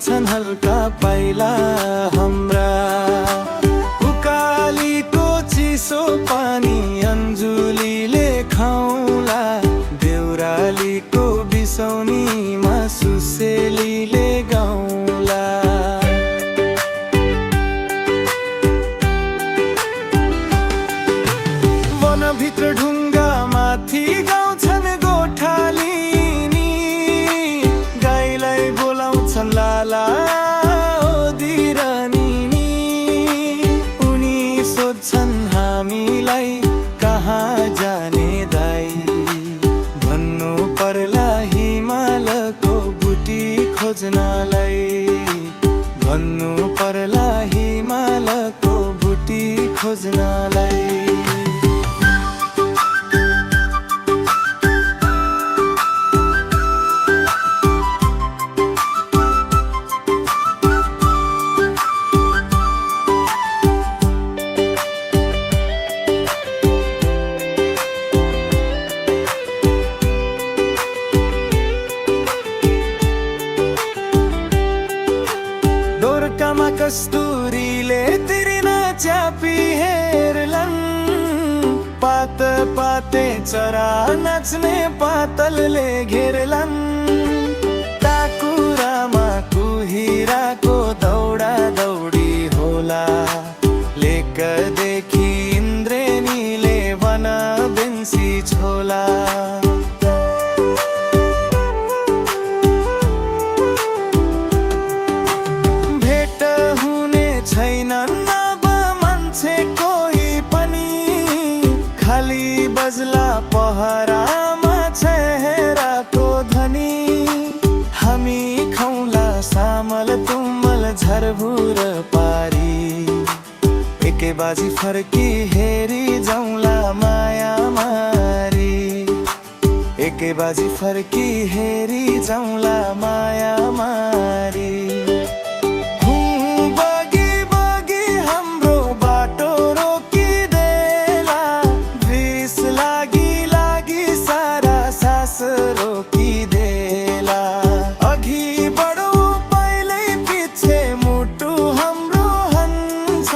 बगिन्छन् हल्का पाइला हाम्रा। उकालीको चिसो पानी अन्जुलीले खाउला, देउरालीको बिसौनीमा सुसेलीले गाउला। वनभित्र ढुङ्गा माथि गाउँछन् गोठालिनी, गाईलाई बोलाउँछन् लाला ओ दिरानी। उनी सोध्छन् हामीलाई कहाँ जाने दाई, भन्नु पर्ला हिमालको बुटी खोज्नलाई, भन्नु पर्ला हिमालको बुटी खोज्नलाई। दोर्कामा कस्तुरीले तिरिना च्यापी हेर्लन्, पात पाते चरा नाच्ने पातलले घेर्लन्। टाकुरामा कुहिराको दौडा दौडी होला, लेकदेखि इन्द्रेणीले वन बेन्सी छोला। बजला पहरामा चेहराको ध्वनि, हामी खौला सामल तुमल झरभुर पारी। एकै बाजी फर्की हेरी जाउँला माया मारी, एकै बाजी फर्की हेरी जाउँला माया मारी। रोकिदेला अघि बढो पहिले पछि मुटु हाम्रो हन्छ,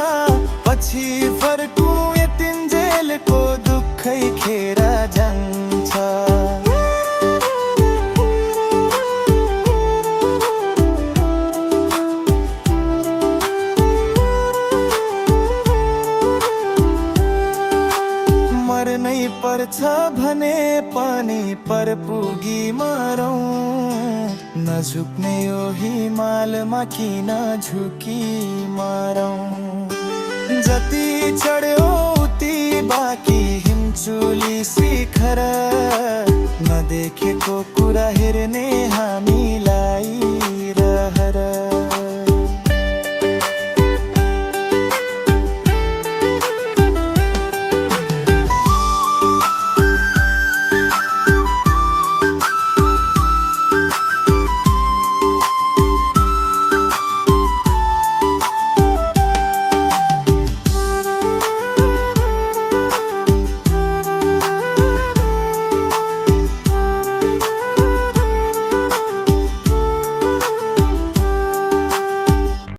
पछि फर्कु यतिन्जेलको दुःखै खेर जान्छ। मर्नै पर्छ भने पनि पर पुगी मरौँ, नझुक्ने यो हिमालमा किन झुकी मरौँ। जति चढ्यो उति बाँकी हिमचुली शिखर, नदेखेको कुरा हेर्ने हामी